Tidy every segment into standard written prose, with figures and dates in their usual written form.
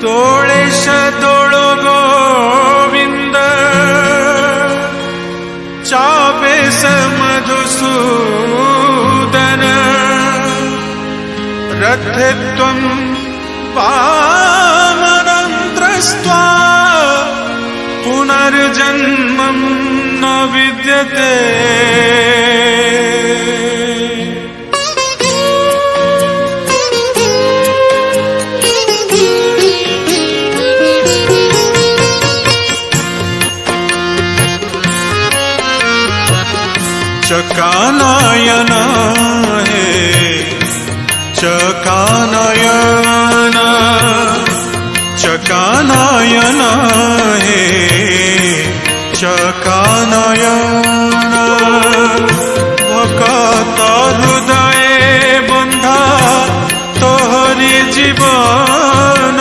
तोळेश तोळो गोविंद चापेश मधुसूदन रथे त्वं पामरन्त्रस्त्वा पुनर्जन्मं न विद्यते। चकानयन हे चकानयन चकानयन हे चकानयन भक्त हृदय बंधा तोहरी जीवन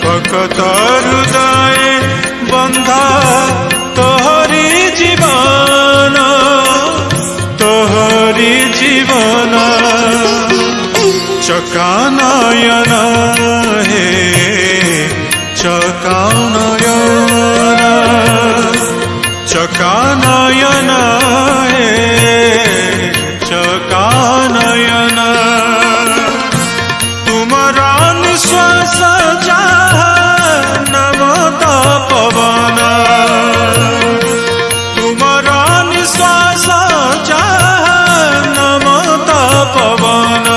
भक्त हृदय बंधा तोहरी जीवन तोहरी जीवन चकानयन हे चकानयन चकानयन हे चकानयन तुमरा निश्वास नमत पवन तुमरा निश्वास नमत पवन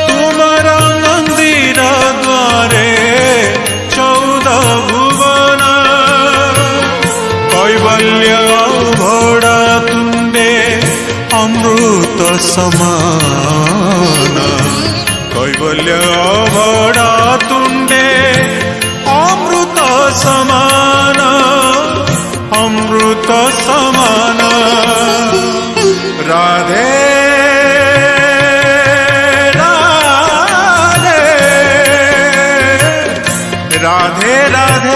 तुमरा मंदिर द्वारे 14 भुवन कैवल्य भोड़ा तुंडे अमृत समान कैवल्य भोड़ा तुंडे अमृत समान अमृत समान राधे राधे राधे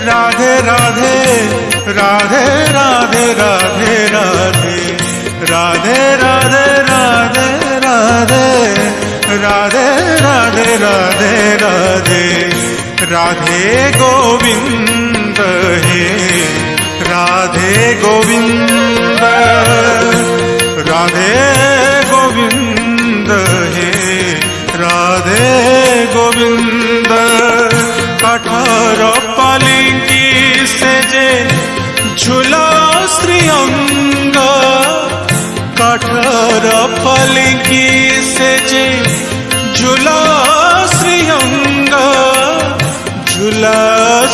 राधे राधे राधे राधे राधे राधे राधे राधे राधे राधे राधे राधे राधे राधे राधे गोविंद हे राधे गोविंद राधे गोविंद हे राधे गोविंद कठोर पालिंकी से जे झूला श्रीअंग कठोर पालिंकी से जे झूला श्रीअंग झूला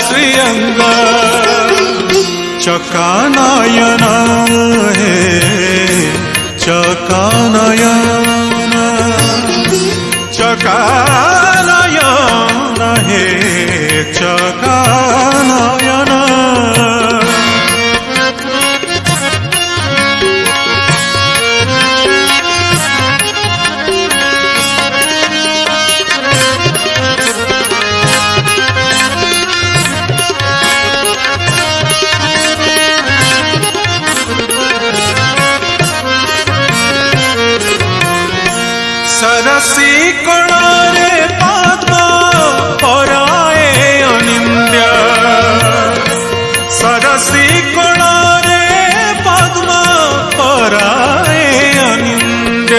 श्रीअंग चकानयन हे चकानयन चकानयन हे चकानयन सरसी कोणारे पद्म पराए अनिंद्य सरसी कोणारे पद्म पराए अनिंद्य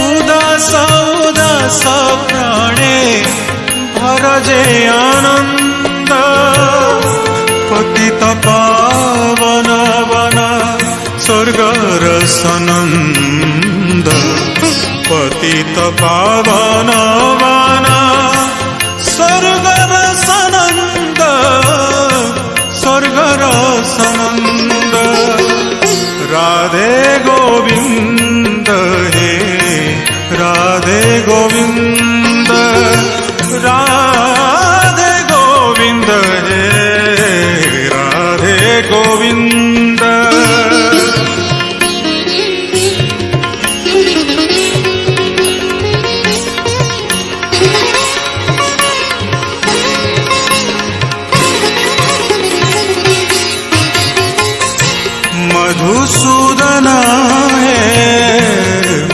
उदास उदास प्राणे भरजे आनंद पतित पावन वन स्वर्गर सनंद पतित पावन वन स्वर्गर सनंद स्वर्गर सनंद राधे गोविंद हे राधे गोविंद राधे गोविंद हे राधे गोविंद मधुसूदन है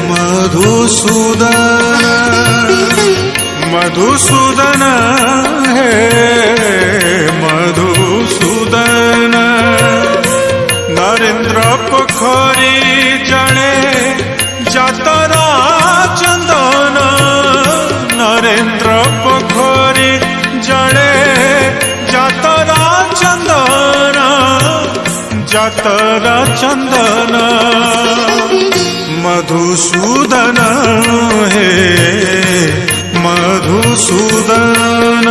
मधुसूदन मधुसूदन हे मधुसूदन नरेंद्र पोखरी जड़े जातरा चंदन नरेंद्र पोखरी जड़े जातरा चंदन जातरा चंदन मधुसूदन हे मधुसूदन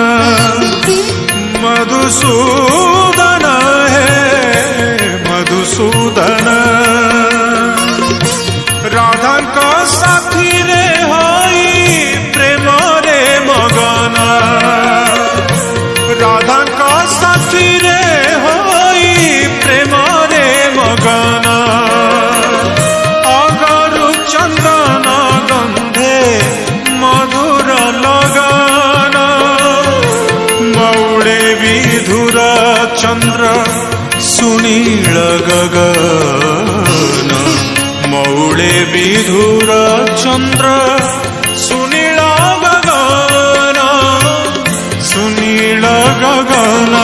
मधुसूदन हे मधुसूदन राधा का साथी रे होई प्रेम रे मगन राधा का साथी रे होई प्रेम रे मगन अगरु चंदन गंधे मधुर लगन मौड़े विधुर चंद्र सुनील गगन मौड़े विधुर चंद्र सुनील गगन सुनील गगन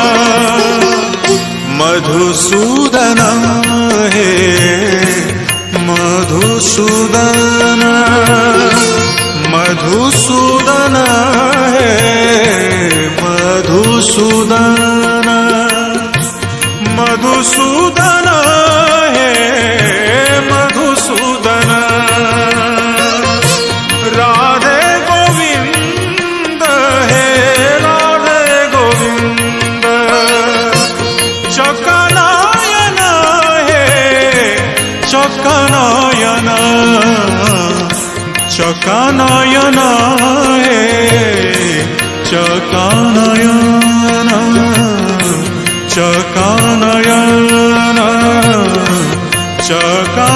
मधुसूदन हे मधुसूदन मधुसूदन हे मधुसूदन मधुसूदन हे मधुसूदन राधे गोविंद हे राधे गोविंद चकनायन हे चकनायन चकनायन हे चकनायन चकनायन चका